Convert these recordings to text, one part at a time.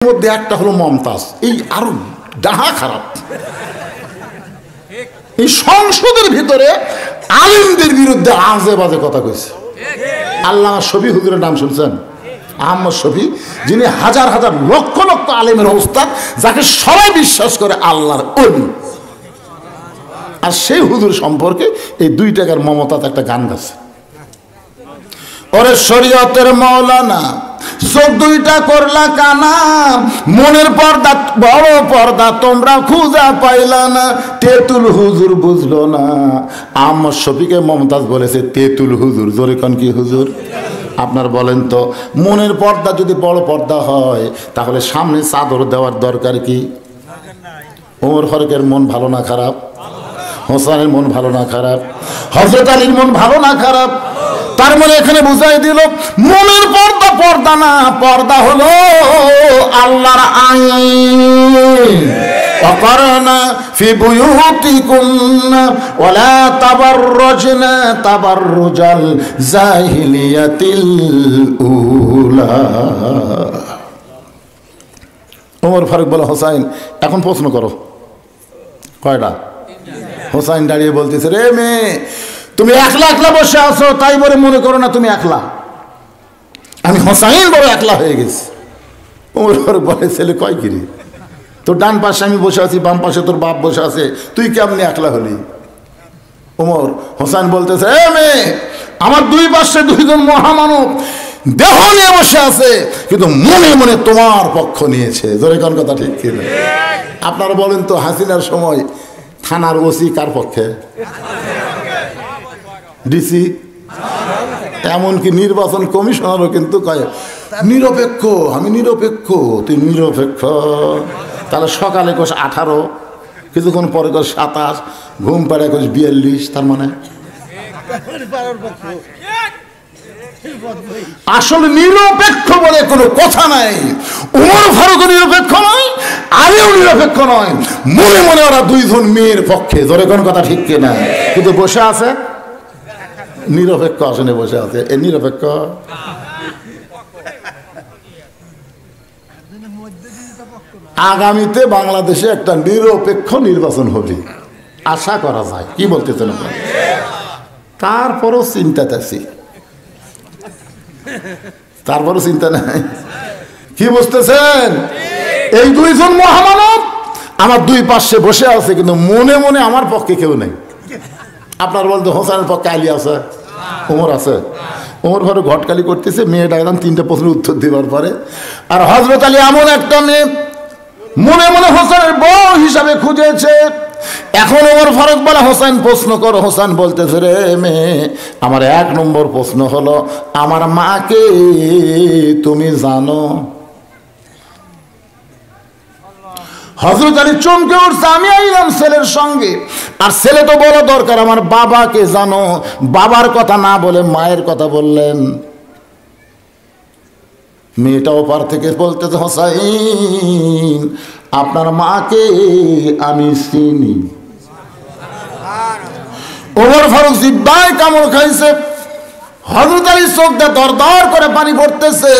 মধ্যে একটা হলো মমতাজ, এই আরো ডাহা খারাপ। এই সংসদের ভিতরে আলেমদের বিরুদ্ধে আজে বাজে কথা কইছে। আল্লামা শফি হুজুরের নাম শুনছেন? আহমদ শফি, যিনি হাজার হাজার লক্ষ লক্ষ আলেমের ওস্তাদ, যাকে সবাই বিশ্বাস করে আল্লাহর ওলি। আর সেই হুজুর সম্পর্কে এই 2 টাকার মমতাজ একটা গান গাছে। ওরে শরীয়তের মাওলানা, চোখ 2টা করলা কানা, মনের পর্দা বড় পর্দা তোমরা খুঁজা পাইলা না, তেতুল হুজুর বুঝলো না। আহমদ শফিকে মমতাজ বলেছে তেতুল হুজুর। জোরে কোন কি হুজুর? আপনার বলেন তো, মনের পর্দা যদি বড় পর্দা হয় তাহলে সামনে চাদর দেওয়ার দরকার কি? ওমর ফারুকের মন ভালো না খারাপ? হোসেনের মন ভালো না খারাপ? হযরত আলীর মন ভালো না খারাপ? তার মানে এখানে বুঝাই দিল মনের পর্দা পর্দা না, পর্দা হলো আল্লাহর আইন। وقرنا في بيوتكن ولا تبرجن تبرج الجاهلية الأولى। ওমর ফারুক বলে, হোসাইন এখন প্রশ্ন করো। কয়টা? হোসাইন দাঁড়িয়ে বলতেছে, রে মেয়ে, তুমি একলা একলা বসে আছো, তাই বলে মনে করো না তুমি একলা। আমি হোসাইন বড় একলা হয়ে গেছি। ওমর ফারুক বলে, ছেলে কয় কিরি, তোর ডান পাশে আমি বসে আছি, বাম পাশে তোর বাপ বসে আছে, তুই কেমনি একলা হলি? ওমর হোসাইন বলতেছে, এ মেয়ে, আমার 2 পাশে 2 জন মহামানব দেহ নিয়ে বসে আছে, কিন্তু মনে মনে তোমার পক্ষ নিয়েছে। জোরে কোন কথা ঠিক কিনা? আপনারা বলেন তো, হাসিনার সময় থানার ওসি কার পক্ষে? ডিসি, এমনকি নির্বাচন কমিশনারও কিন্তু কয় নিরপেক্ষ। আমি নিরপেক্ষ, তুই নিরপেক্ষ। তাহলে সকালে কোষ 18, কিছুক্ষণ পরে কোষ 27, ঘুম পাড়ে কোষ 42, তার মানে আসলে নিরপেক্ষ বলে কোনো কথা নাই। ওমর ফারুক নিরপেক্ষ নয়, আমিও নিরপেক্ষ নয়, মনে মনে ওরা 2 জন মেয়ের পক্ষে। ধরে কোন কথা ঠিক কিনা? কিন্তু বসে আছে নিরপেক্ষ আসনে বসে আছে। এ নিরপেক্ষ? আগামীতে বাংলাদেশে একটা নিরপেক্ষ নির্বাচন হবে আশা করা যায়। কি বলতেছেন আপনারা? তারপরও চিন্তাতে আছি, তারপরও চিন্তা নাই। কি বুঝতেছেন? এই 2 জন মহামানব আমার 2 পাশে বসে আছে, কিন্তু মনে মনে আমার পক্ষে কেউ নেই। আপনার বলতে হোসেনের পক্ষে আলী আছে, ওমর আছে। ওমর ফারুক ঘটকালি করতেছে, মেয়েটা একদম 3টা প্রশ্নের উত্তর দেওয়ার পরে। আর হযরত আলী এমন একটা মেয়ে মনে মনে হোসেনের বউ হিসাবে খুঁজেছে। এখন ওমর ফারুক বলে, হোসেন প্রশ্ন করো। হোসেন বলতেছে, রে মেয়ে, আমার 1 নম্বর প্রশ্ন হলো, আমার মাকে তুমি জানো? হযরত আলী চমকে উঠছে, আমি আইলাম ছেলের সঙ্গে, আর ছেলে তো বলা দরকার আমার বাবাকে জানো। বাবার কথা না বলে মায়ের কথা বললেন। মেয়েটা ওপার থেকে বলতেছে, হোসাইন, আপনার মাকে আমি চিনি। ওমর ফারুক জিব্বায় কামড় খাইছে। হযরত আলী চোখ দিয়ে দর দর করে পানি পড়তেছে,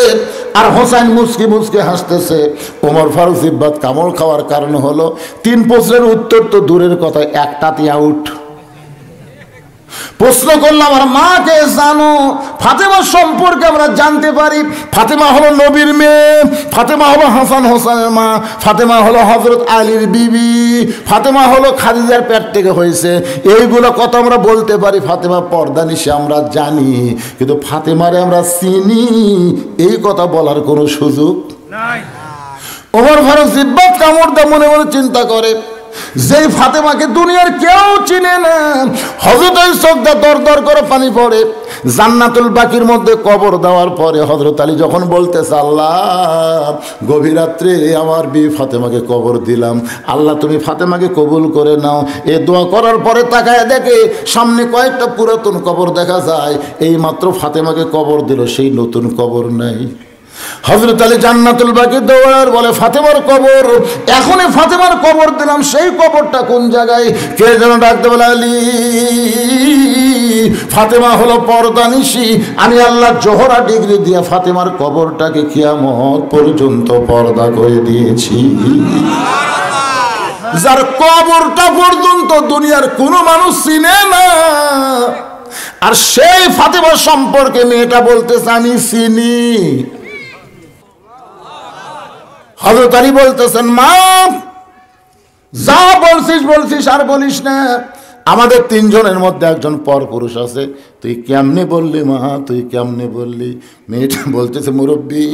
আর হোসেন মুচকি মুচকি হাসতেছে। ওমর ফারুক জিব্বাত কামড় খাওয়ার কারণ হলো 3 প্রশ্নের উত্তর তো দূরের কথা, একটাতে আউট। প্রশ্ন করলাম, আমার মাকে জানো? ফাতেমা সম্পর্কে আমরা জানতে পারি, ফাতেমা হলো নবীর মেয়ে, ফাতেমা হলো হাসান হোসেনের মা, ফাতেমা হলো হযরত আলীর বিবি, ফাতেমা হলো খাদিজার পেট থেকে হয়েছে। এইগুলো কথা আমরা বলতে পারি। ফাতেমা পর্দা নিশে আমরা জানি, কিন্তু ফাতেমারে আমরা চিনি, এই কথা বলার কোনো সুযোগ নাই। ওমর ফারুক জিব্বাত কামড় দিয়ে মনে মনে চিন্তা করে, যেই ফাতেমাকে দুনিয়ার কেউ চিনে না। হযরত আলী চোখ দিয়ে দর দর করে পানি পড়ে। জান্নাতুল বাকির মধ্যে কবর দেওয়ার পরে হযরত আলী যখন বলতেছে, আল্লাহ, গভীর রাত্রে আমার বিবি ফাতেমাকে কবর দিলাম, আল্লাহ তুমি ফাতেমাকে কবুল করে নাও। এ দোয়া করার পরে তাকায় দেখে সামনে কয়েকটা পুরাতন কবর দেখা যায়। এই মাত্র ফাতেমাকে কবর দিল, সেই নতুন কবর নাই। হযরত আলী জান্নাতুল বাকি দৌড়ার বলে ফাতেমার কবর, এখনই ফাতেমার কবর দিলাম, সেই কবরটা কোন জায়গায়? কে যেন ডাকতে বলে আলী, ফাতেমা হলো পর্দানিশী, আমি আল্লাহ জোহরা ডিগ্রি দিয়ে ফাতেমার কবরটাকে কিয়ামত পর্যন্ত পর্দা করে দিয়েছি। যার কবরটা পর্যন্ত দুনিয়ার কোনো মানুষ চিনে না, আর সেই ফাতেমা সম্পর্কে মেয়েটা বলতেছে আমি চিনি। হযরত আলী বলতেছেন মা, যা বলছিস আর বলিস না, আমাদের তিনজনের মধ্যে একজন পরপুরুষ আছে, তুই কেমনে বললি মা, তুই কেমনে বললি? মেয়েটা বলতেছে মুরব্বী,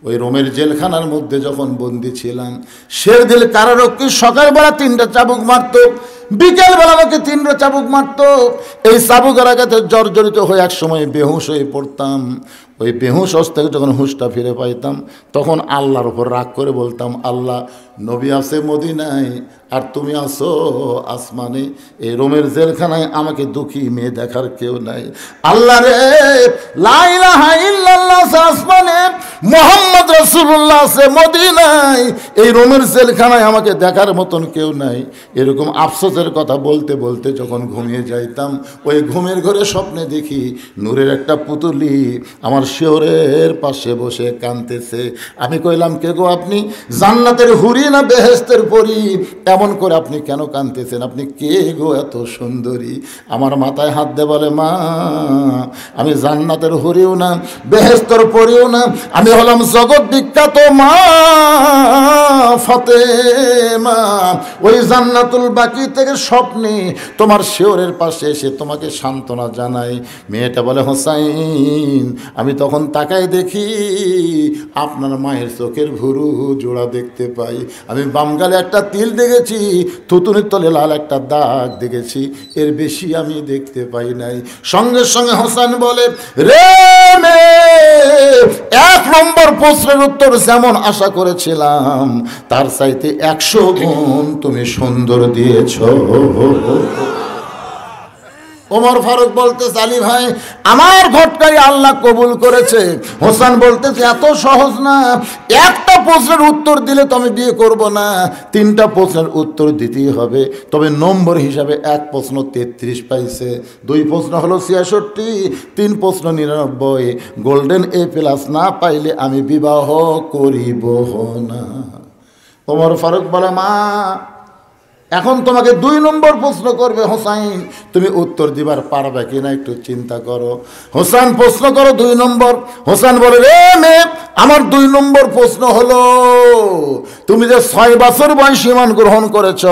ওই রোমের জেলখানার মধ্যে যখন বন্দি ছিলাম, শেরদিল কারারক্ষী সকালবেলা 3টা চাবুক মারতো, বিকেলবেলা আমাকে 3টা চাবুক মারতো। এই চাবুকের আঘাতে জর্জরিত হয়ে এক সময় বেহুশ হয়ে পড়তাম। ওই বেহুশ অবস্থায় যখন হুঁশটা ফিরে পাইতাম, তখন আল্লাহর উপর রাগ করে বলতাম, আল্লাহ, নবী আছে মদিনায় আর তুমি আসো আসমানে, এই রোমের জেলখানায় আমাকে দুঃখী মেয়ে দেখার কেউ নাই। আল্লাহ রে, লা ইলাহা ইল্লাল্লাহ আছে আসমানে, মুহাম্মদ রাসূলুল্লাহ আছে মদিনায়, এই রোমের জেলখানায় আমাকে দেখার মতন কেউ নাই। এরকম আফসোসের কথা বলতে বলতে যখন ঘুমিয়ে যাইতাম, ওই ঘুমের ঘরে স্বপ্নে দেখি নূরের একটা পুতুলি আমার শিওরের পাশে বসে কাঁদতেছে। আমি কইলাম, কে গো আপনি? জান্নাতের হুরি না বেহেশতের পরী? এমন করে আপনি কেন কাঁদতেছেন? আপনি কে গো এত সুন্দরী? আমার মাথায় হাত দিয়ে বলে, মা, আমি জান্নাতের হুরিও না, বেহেশতের পরীও না, আমি হলাম জগৎ বিখ্যাত মা ফাতেমা। ওই জান্নাতুল বাকি থেকে স্বপ্নে তোমার শিওরের পাশে এসে তোমাকে সান্ত্বনা জানাই। মেয়েটা বলে, হোসাইন, আমি তখন তাকাই দেখি আপনার মায়ের চোখের ভুরু জোড়া দেখতে পাই, আমি বাম গালে একটা তিল দেখেছি, থুতুনির তলে লাল একটা দাগ দেখেছি, এর বেশি আমি দেখতে পাই নাই। সঙ্গে সঙ্গে হোসেন বলে, রে মেয়ে, 1 নম্বর প্রশ্নের উত্তর যেমন আশা করেছিলাম তার চাইতে 100 গুণ তুমি সুন্দর দিয়েছ। ওমর ফারুক বলতেছে, আলী ভাই, আমার ঘটকাই আল্লাহ কবুল করেছে। হোসেন বলতেছে, এত সহজ না, একটা প্রশ্নের উত্তর দিলে তো আমি বিয়ে করব না, 3টা প্রশ্নের উত্তর দিতেই হবে। তবে নম্বর হিসাবে 1 প্রশ্ন 33 পাইছে, 2 প্রশ্ন হলো 66, 3 প্রশ্ন 99, গোল্ডেন A+ না পাইলে আমি বিবাহ করিব না। ওমর ফারুক বলে, মা, এখন তোমাকে 2 নম্বর প্রশ্ন করবে হোসাইন, তুমি উত্তর দিবার পারবে কিনা একটু চিন্তা করো। হোসেন প্রশ্ন করো 2 নম্বর। হোসেন বলে, রে মেয়ে, আমার 2 নম্বর প্রশ্ন হলো, তুমি যে 6 বছর বয়সে ঈমান গ্রহণ করেছ,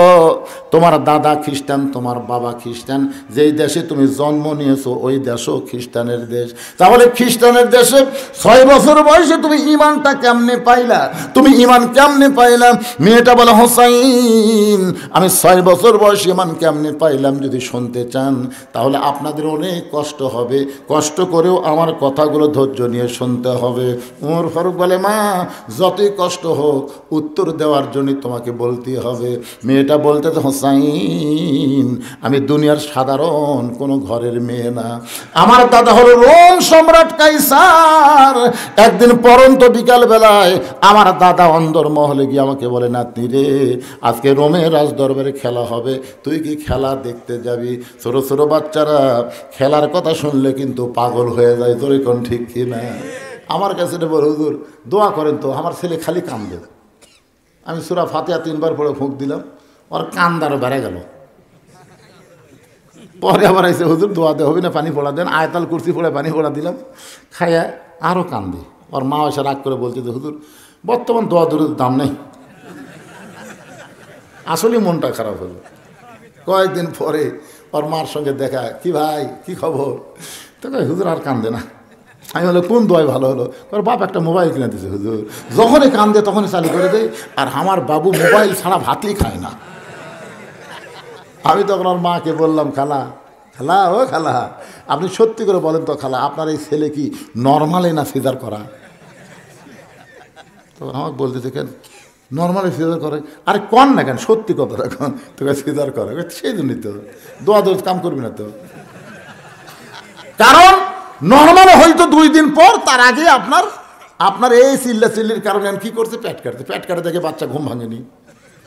তোমার দাদা খ্রিস্টান, তোমার বাবা খ্রিস্টান, যেই দেশে তুমি জন্ম নিয়েছো ওই দেশও খ্রিস্টানের দেশ, তাহলে খ্রিস্টানের দেশে 6 বছর বয়সে তুমি ঈমানটা কেমনে পাইলা? তুমি ঈমান কেমনে পাইলা? মেয়েটা বলে, হোসাইন, আমি 6 বছর বয়সে ঈমান কেমনে পাইলাম যদি শুনতে চান তাহলে আপনাদের অনেক কষ্ট হবে, কষ্ট করেও আমার কথাগুলো ধৈর্য নিয়ে শুনতে হবে। ওমর ফারুক বলে, মা, যতই কষ্ট হোক উত্তর দেওয়ার জন্য তোমাকে বলতেই হবে। মেয়েটা বলতে, হোসাইন, আমি দুনিয়ার সাধারণ কোনো ঘরের মেয়ে না, আমার দাদা হলো রোম সম্রাট কাইসার। একদিন পরন্ত বিকাল বেলায় আমার দাদা অন্দর মহলে গিয়ে আমাকে বলে, নাতনি রে, আজকে রোমের রাজদরবারে খেলা হবে, তুই কি খেলা দেখতে যাবি? ছোট ছোট বাচ্চারা খেলার কথা শুনলে কিন্তু পাগল হয়ে যায়, তোর কোন ঠিক কি না? আমার কাছে বলে, হুজুর দোয়া করেন তো, আমার ছেলে খালি কান্দে। আমি সূরা ফাতিহা 3 বার পড়ে ফুঁক দিলাম, ওর কান্দারও বেড়ে গেল। পরে আবার এসে, হুজুর দোয়া দে হবে না, পানি পড়া দেন, আয়াতাল কুরসি পড়ে পানি পড়া দিলাম, খাইয়া আরও কান্দে। ওর মা এসে রাগ করে বলছে যে, হুজুর বর্তমান দোয়া দূরের দাম নেই। আসলেই মনটা খারাপ হলো। কয়েকদিন পরে ওর মার সঙ্গে দেখা, কি ভাই, কি খবর? তো কয়, হুজুর আর কান্দে না। আমি বলে, কোন দোয়াই ভালো হলো? ওর বাপ একটা মোবাইল কিনে দিয়েছে হুজুর, যখনই কান্দে তখনই চালু করে দেয়, আর আমার বাবু মোবাইল ছাড়া ভাতই খায় না। আমি তখন ওর মাকে বললাম, খালা, খালা, ও খালা, আপনি সত্যি করে বলেন তো খালা, আপনার এই ছেলে কি নর্মালে না সিজার করা? তখন আমাকে বলতেছে, কেন নর্মালি সিজার করে? আরে কন না কেন, সত্যি কথা এখন, তোকে সিজার করে। সেই জন্যই তো দোয়া দোষ কাম করবি না তো, কারণ নর্মাল হয়তো 2 দিন পর, তার আগে আপনার আপনার এই চিল্লির কারণে আমি কী করছে, পেট কাটতে দেখে বাচ্চা ঘুম ভাঙেনি।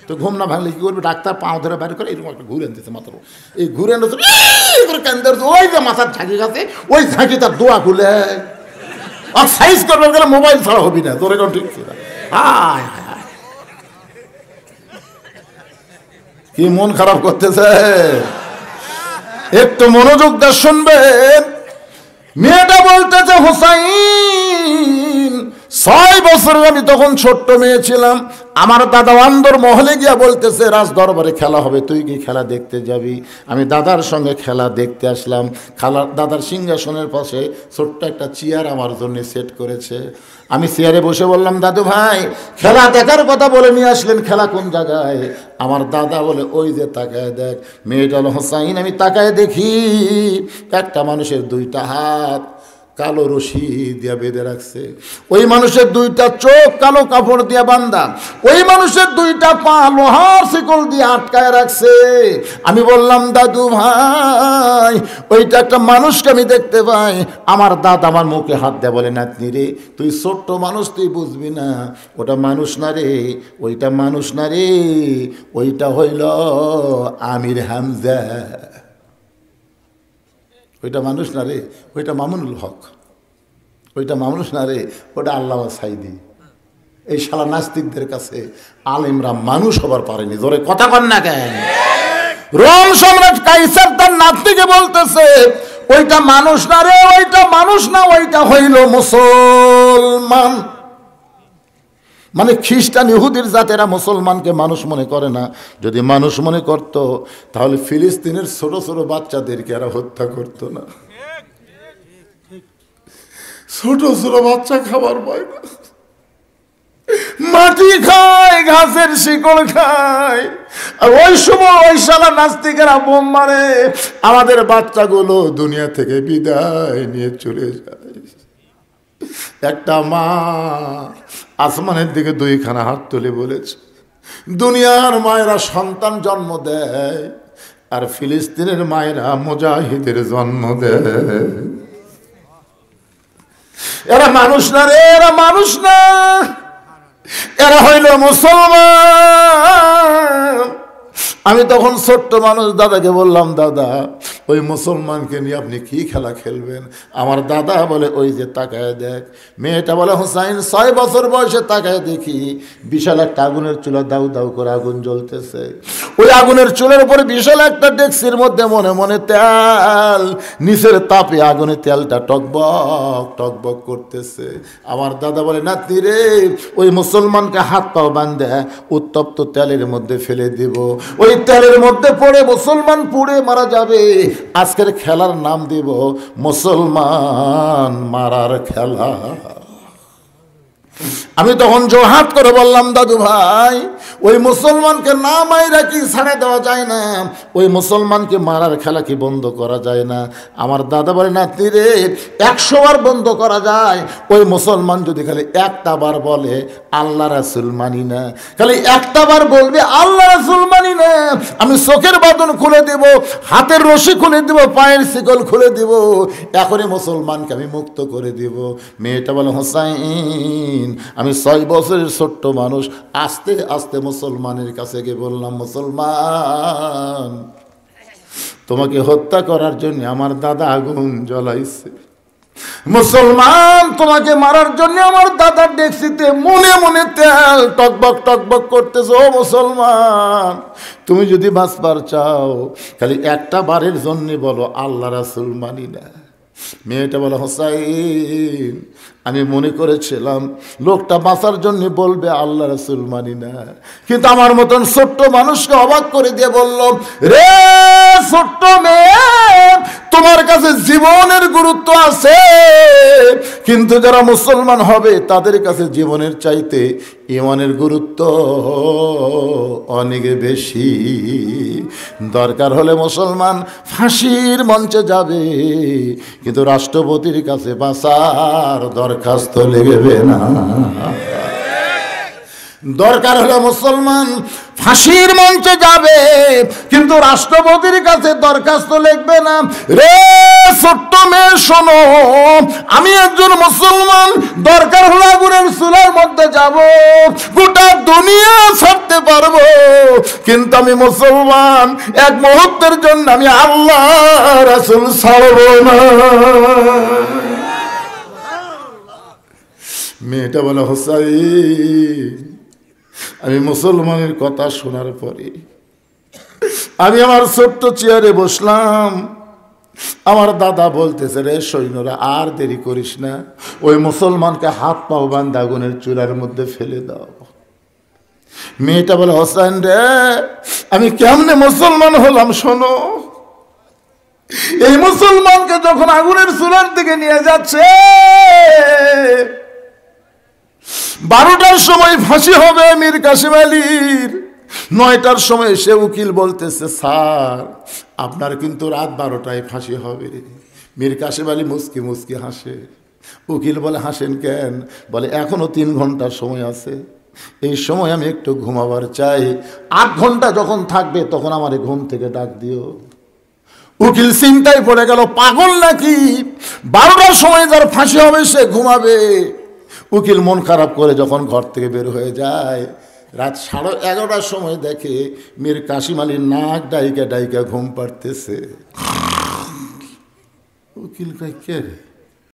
তো ঘুম না ভাঙলে কী করবে, ডাক্তার পাও ধরে বাইরে করে এরকম একটা ঘুরে আনতেছে মাথার, এই ঘুরে আনতেছে কেন্দ্র, ওই যে মাথার ঝাঁকি গেছে, ওই ঝাঁকি তার দোয়া খুলে আর সাইজ করবে গেলে মোবাইল ছাড়া হবি না, তোর এখন ঠিক ছিল। কি মন খারাপ করতেছে, একটু মনোযোগ দিয়ে শুনবেন। মেয়েটা বলতেছে, হুসাইন 6 বছর আমি তখন ছোট্ট মেয়ে ছিলাম, আমার দাদা অন্দর মহলে গিয়া বলতেছে রাজ দরবারে খেলা হবে, তুই কি খেলা দেখতে যাবি? আমি দাদার সঙ্গে খেলা দেখতে আসলাম। দাদার সিংহাসনের পাশে ছোট্ট একটা চেয়ার আমার জন্য সেট করেছে। আমি চেয়ারে বসে বললাম, দাদু ভাই খেলা দেখার কথা বলে নিয়ে আসলেন, খেলা কোন জায়গায়? আমার দাদা বলে, ওই যে তাকায় দেখ। মেয়েটা হলো, হুসাইন আমি তাকায় দেখি একটা মানুষের 2টা হাত কালো রশি দিয়া বেঁধে রাখছে, ওই মানুষের 2টা চোখ কালো কাপড় দিয়া বান্ধা, ওই মানুষের 2টা পা লোহার শিকল দিয়ে আটকায় রাখছে। আমি বললাম, দাদু ভাই ওইটা একটা মানুষকে আমি দেখতে পাই। আমার দাদা আমার মুখে হাত দেয়, বলে, নাতনি রে তুই ছোট্ট মানুষ, তুই বুঝবি না, ওটা মানুষ না রে, ওইটা মানুষ না রে, ওইটা হইল আমির হামজা। ওইটা মানুষ না রে, ওইটা মামুনুল হক। ওইটা মানুষ না রে, ওটা আল্লামা সাইদি। এই শালা নাস্তিকদের কাছে আলেমরা মানুষ হবার পারেনি। জোরে কথা কন না কেন? রোম সম্রাট কাইসার তার নাতনিকে বলতেছে, ওইটা মানুষ না রে, ওইটা মানুষ না, ওইটা হইল মুসলমান। মানে খ্রিস্টান ইহুদির জাতেরা মুসলমানকে মানুষ মনে করে না। যদি মানুষ মনে করত তাহলে ফিলিস্তিনের ছোট ছোট বাচ্চাদেরকে এরা হত্যা করত না। ছোট ছোট বাচ্চা খাবার পায় না, মাটি খায়, ঘাসের শিকড় খায়, আর ওই সময় ওই শালা নাস্তিকেরা বোম মারে, আমাদের বাচ্চাগুলো দুনিয়া থেকে বিদায় নিয়ে চলে যায়। একটা মা আসমানের দিকে 2খানা হাত তুলে বলেছে, দুনিয়ার মায়েরা সন্তান জন্ম দেয়, আর ফিলিস্তিনের মায়েরা মুজাহিদের জন্ম দেয়। এরা মানুষ না রে, এরা মানুষ না, এরা হইল মুসলমান। আমি তখন ছোট্ট মানুষ, দাদাকে বললাম, দাদা ওই মুসলমানকে নিয়ে আপনি কি খেলা খেলবেন? আমার দাদা বলে, ওই যে তাকায় দেখ। মেয়েটা বলে, হুসাইন 6 বছর বয়সে তাকায় দেখি বিশাল একটা আগুনের চুলা, দাউ দাউ করে আগুন জ্বলতেছে। ওই আগুনের চুলার উপরে বিশাল একটা ডেকসির মধ্যে মনে মনে তেল, নিচের তাপে আগুনে তেলটা টকবক টকবক করতেছে। আমার দাদা বলে, নাতি রে ওই মুসলমানকে হাত পাও বাঁধে উত্তপ্ত তেলের মধ্যে ফেলে দিব, ওই তেলের মধ্যে পড়ে মুসলমান পুড়ে মারা যাবে। আজকের খেলার নাম দিব মুসলমান মারার খেলা। আমি তখন জোহাত করে বললাম, দাদু ভাই ওই মুসলমানকে না মাইরা কি ছাড়া দেওয়া যায় না? ওই মুসলমানকে মারার খেলা কি বন্ধ করা যায় না? আমার দাদা বলে, নাতি রে 100 বার বন্ধ করা যায়। ওই মুসলমান যদি খালি একটা বার বলে আল্লাহ রাসূল মানি না, খালি একটা বার বলবে আল্লাহ রাসূল মানি না, আমি চোখের বাঁধন খুলে দেব, হাতের রশি খুলে দেব, পায়ের শিকল খুলে দেব, এখনই মুসলমানকে আমি মুক্ত করে দেব। মেয়েটা বলে, হুসাইন আমি 6 বছরের ছোট্ট মানুষ, আস্তে আস্তে মুসলমানের কাছে গিয়ে বললাম, মুসলমান তোমাকে হত্যা করার জন্য আমার দাদা আগুন জ্বলাইছে, মুসলমান তোমাকে মারার জন্য আমার দাদার ডেকসিতে মনে মনে তেল টকবক টকবক করতেছে। ও মুসলমান তুমি যদি বাঁচবার চাও খালি একটা বারের জন্য বলো আল্লাহ রাসূল মানি না। মেয়েটা বলে, হুসাইন আমি মনে করেছিলাম লোকটা বাঁচার জন্য বলবে আল্লাহ রাসূল মানি না, কিন্তু আমার মতন ছোট্ট মানুষকে অবাক করে দিয়ে বলল, রে ছোট্ট মেয়ে তোমার কাছে জীবনের গুরুত্ব আছে, কিন্তু যারা মুসলমান হবে তাদের কাছে জীবনের চাইতে ঈমানের গুরুত্ব অনেক বেশি। দরকার হলে মুসলমান ফাঁসির মঞ্চে যাবে, কিন্তু রাষ্ট্রপতির কাছে বাঁচার দরখাস্ত লিখবে না। দরকার হলে মুসলমান ফাঁসির মঞ্চে যাবে, কিন্তু রাষ্ট্রপতির কাছে দরখাস্ত লিখবে না। রে ছোট্ট মেয়ে শোনো, আমি একজন মুসলমান, দরকার হলে আগুনের চুলার মধ্যে যাব, গোটা দুনিয়া ছাড়তে পারবো, কিন্তু আমি মুসলমান, এক মুহূর্তের জন্য আমি আল্লাহ রাসূল ছাড়ব না। মেয়েটা বলে, হোসাইন, আমি মুসলমানের কথা শোনার পরে আমি আমার ছোট্ট চেয়ারে বসলাম। আমার দাদা বলতেছে, রে সৈন্যরা আর দেরি করিস না, ওই মুসলমানকে হাত পাও বাঁধা আগুনের চুলার মধ্যে ফেলে দাও। মেয়েটা বলে, হোসেন রে, আমি কেমনে মুসলমান হলাম শোনো। এই মুসলমানকে যখন আগুনের চুলার দিকে নিয়ে যাচ্ছে, 12টার সময় ফাঁসি হবে মীর কাসেম আলীর, 9টার সময় সে উকিল বলতেছে, স্যার আপনার কিন্তু রাত 12টায় ফাঁসি হবে। মীর কাসেম আলী মুস্কি মুস্কি হাসে। উকিল বলে, হাসেন কেন? বলে, এখনো 3 ঘন্টার সময় আছে, এই সময় আমি একটু ঘুমাবার চাই, 8 ঘন্টা যখন থাকবে তখন আমার ঘুম থেকে ডাক দিও। উকিল চিন্তায় পড়ে গেল, পাগল নাকি, 12টার সময় যার ফাঁসি হবে সে ঘুমাবে। উকিল মন খারাপ করে যখন ঘর থেকে বের হয়ে যায়, রাত 11:30টার সময় দেখে মীর কাসেম আলীর নাক ডাইকা ডাইকা ঘুম পাড়তেছে। উকিল কয়, কে রে?